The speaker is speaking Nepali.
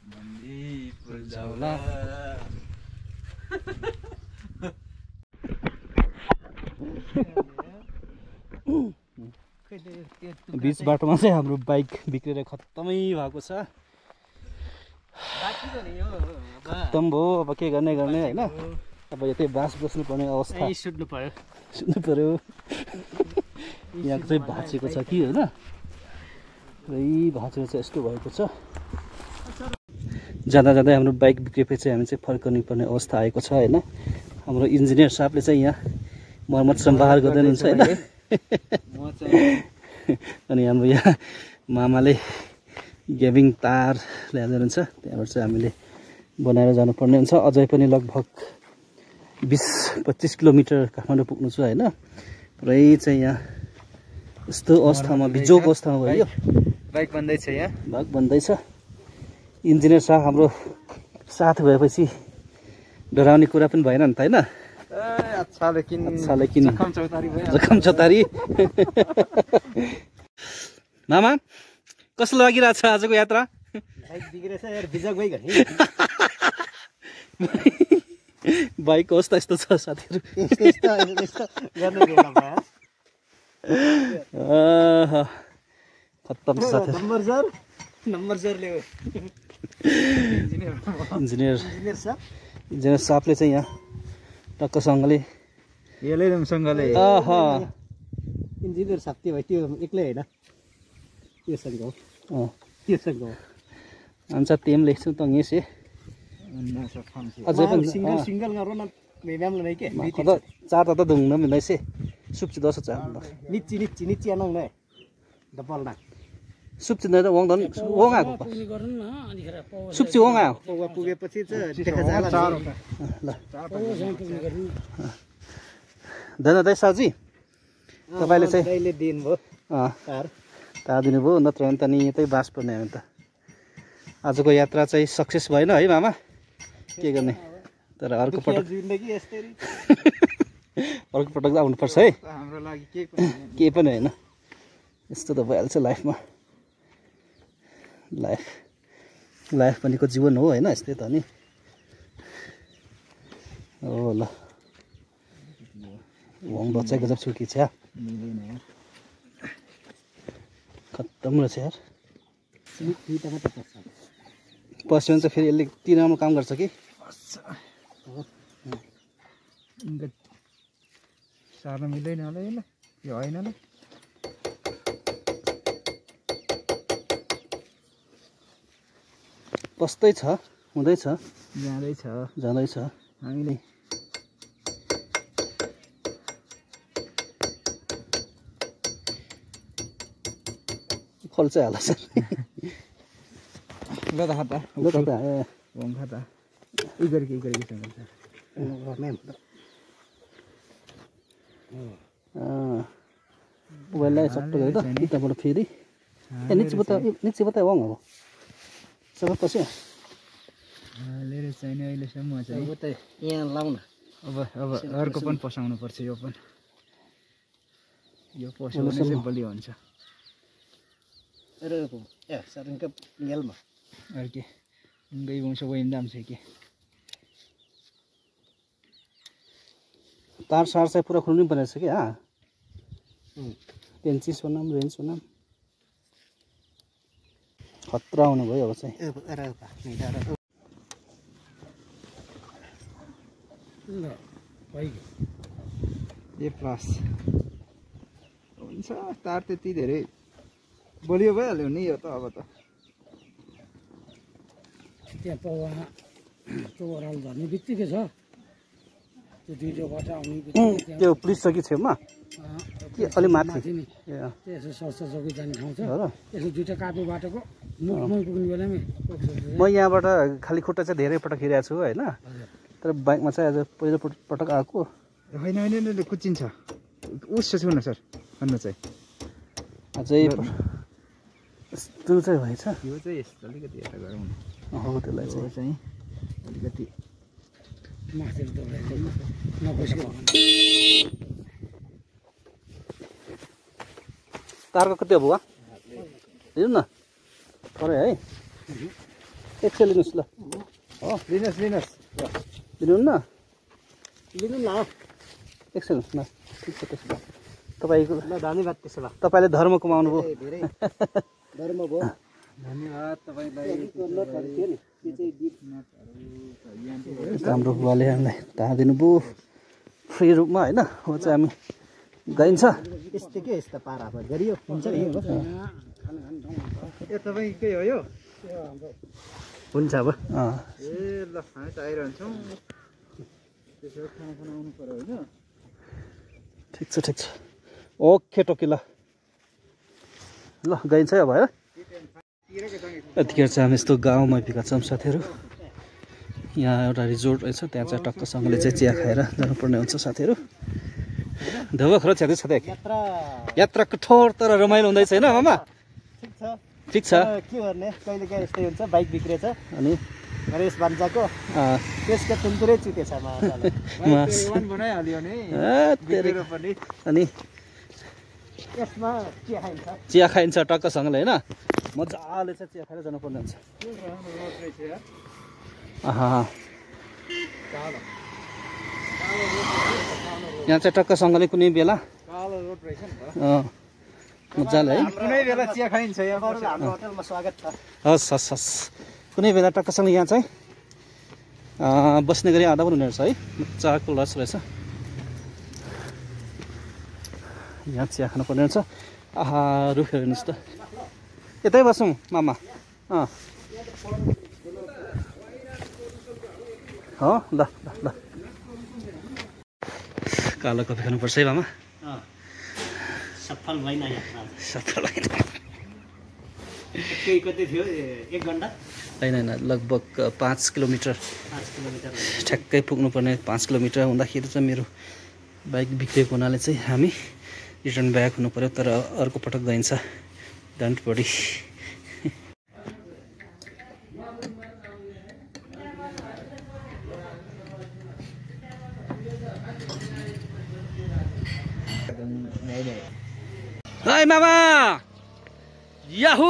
बन्दीपुर जाउला बीच बाटोमा चाहिँ हाम्रो बाइक बिग्रेर खत्तमै भएको छ खत्तम भयो अब के गर्ने हैन अब यतै बास बस्नुपर्ने अवस्था सुत्नु पर्यो यहाँ चाहिँ भाँचेको छ कि हैन पुरै भाँचेको छ यस्तो भएको छ जाँदा जाँदै हाम्रो बाइक बिग्रेपछि चाहिँ हामी चाहिँ फर्कनु पर्ने अवस्था आएको छ हैन हाम्रो इन्जिनियर साहबले चाहिँ यहाँ मर्मत सम्भार गर्दै हुनुहुन्छ हैन अनि हाम्रो यहाँ मामाले गेबिङ तार ल्याउँदै हुनुहुन्छ त्यहाँबाट चाहिँ हामीले बनाएर जानुपर्ने हुन्छ अझै पनि लगभग 20-25 किलोमिटर काठमाडौँ पुग्नु छ हैन पुरै चाहिँ यहाँ यस्तो अवस्थामा बिजोग अवस्थामा भयो बाइक बन्दैछ यहाँ बाइक बन्दैछ इन्जिनियर साहब हाम्रो साथ भएपछि डराउने कुरा पनि भएन नि त हैन अच्छा लेकिन जखम चौतारी मामा कस्तो लागिरहेछ आजको यात्रा बाइक बिग्रेछ यार बिजोग बाइक हो बाइकको अवस्था यस्तो छ साथीहरु खत्तम छ साथी नम्बर जर ले इन्जिनियर साहबले चाहिँ यहाँ टक्कसँगले यसले रमसँगले इन्जिनियर साहब त्यो त्यो एक्लै हैन त्योसँग हो त्योसँग हो हुन्छ तेम लेख्छु त यसे अझै पनि सिंगल गरौँ न मेम्यामले नै के चार त दुङ्न मिल्दै से सुप्ची दस चार निच्ची आनौ न डबल ना सुप्ची नै त वङदन वङ आको सुप्ची वङ आयो पौवा पुगेपछि चाहिँ देखा जाला ल धन्यवाद साउजी तपाईले चाहिँ दाइले दिनुभयो तार दिनुभयो नत्र भने त नि यतै बास पर्ने हामी त आजको यात्रा चाहिँ सक्सेस भएन है मामा के गर्ने तर अर्को पटक जिन्दगी यस्तै अर्को पटक आउनुपर्छ है हाम्रो लागि के पनि हैन यस्तो त भइहाल्छ लाइफमा लाइफ भनेको जीवन हो हैन यस्तै त नि हो ल वङ बच्चा गजब सुकी छ खत्तम रहेछ यार पस्यो भने चाहिँ फेरि यसले तिनमा काम गर्छ कि सार्न मिल्दैन होला यसले यो होइन ल पस्दै छ हुँदैछ जाँदैछ हामीले खोल चाहिँ हाल्छ ल त खाता वङ खाता इ गरेकी सँग मोबाइललाई सट्ट गरे त यताबाट फेरि निचेबाट वङ हो सबै पस्यो लिएर चाहिने अहिलेसम्म चाहिँ यहाँ लाउन अब अर्को पनि पसाउनु पर्छ यो पनि यो पस्यो भने चाहिँ बलियो हुन्छ सरका गेलमा अर्के उनकै वंश वैन्दाम छ के तार सार चाहिँ पुरा खुल्नु पर्ने छ कि पेन्ची सोनाम रेन्ज सोनाम खतरा हुनु भयो अब चाहिँ ए प्लस हुन्छ तार त्यति धेरै बलियो भइहाल्यो नि यो त अब त त्यहाँ पौवा ओह्रालो झर्ने बित्तिकै छ त्यो दुईटो बाटो आउने बित्तिकै त्यो पुलिस चौकी छेउमा कि अलि माथि त्यसो सरसर चौकी जाने ठाउँ छ यसो दुईटा कापे बाटोको मुखमै पुग्ने बेलामै म यहाँबाट खाली खुट्टा चाहिँ धेरै पटक हिँडेको छु होइन तर बाइकमा चाहिँ आज पहिलो पटक आएको होइन कुचिन्छ उस छु न सर भन्नु चाहिँ अझै यस्तो चाहिँ भएछ यो चाहिँ यस्तो अलिकति यता गरौँ हो त्यसलाई चाहिँ अलिकति माथि नबसेको तारको कति हो बुवा लिनु न पऱ्यो है एकछिन लिनुहोस् ल हो लिनुहोस् लिनुहोस् लिनुहुन्न लिनु न एकछिन ल ठिक छ त्यसो भए तपाईँको ल धन्यवाद त्यसो भए तपाईँले धर्म कमाउनु भयो धेरै धर्म भयो धन्यवाद तपाईँलाई हाम्रो बुवाले हामीलाई थाहा दिनुभयो फ्री रूपमा होइन हो चाहिँ हामी गइन्छ यस्तो के यस्तो पारा गरियो हुन्छ नि ए तपाईँकै हो यो हुन्छ अब ए ल हामी त आइरहन्छौँ त्यसो खाना आउनु पर्यो होइन ठिक छ ओके टोकी ल गइन्छ अब है यतिखेर चाहिँ हामी यस्तो गाउँमा आइपुगेका छौँ साथीहरू यहाँ एउटा रिजोर्ट रहेछ त्यहाँ चाहिँ टक्कसँगले चाहिँ चिया खाएर जानुपर्ने हुन्छ साथीहरू धोबा खरो छ्यादै छ यात्रा कठोर तर रमाइलो हुँदैछ होइन मामा ठिक छ के गर्ने कहिले काहीँ यस्तै हुन्छ बाइक बिग्रेछ अनि रेस भान्जाको त्यसको तुन्तुरै चुतेछ बनाइहाल्यो नि अनि यसमा चिया खाइन्छ चिया खाइन्छ टक्कसँगले होइन मजाले चाहिँ चिया खाएर जानुपर्ने हुन्छ यहाँ चाहिँ टक्कसँगले कुनै बेला मजाले है कुनै बेला चिया खाइन्छ हाम्रो होटलमा स्वागत छ हस् कुनै बेला टक्कसँग यहाँ चाहिँ बस्ने गरी आधा पनि हुने रहेछ है मजाको लज रहेछ यहाँ चिया खानुपर्ने हुन्छ रुखहरू हेर्नुहोस् त यतै बसौँ मामा हो ल कालो कफी खानुपर्छ है मामा सफल भएन सफल होइन कति थियो 1 घन्टा होइन लगभग 5 किलोमिटर ठ्याक्कै पुग्नुपर्ने 5 किलोमिटर हुँदाखेरि चाहिँ मेरो बाइक बिग्रेको हुनाले चाहिँ हामी रिटर्न ब्याक हुनु पर्यो तर अर्को पटक गइन्छ डोन्ट वरी हाय मामा याहू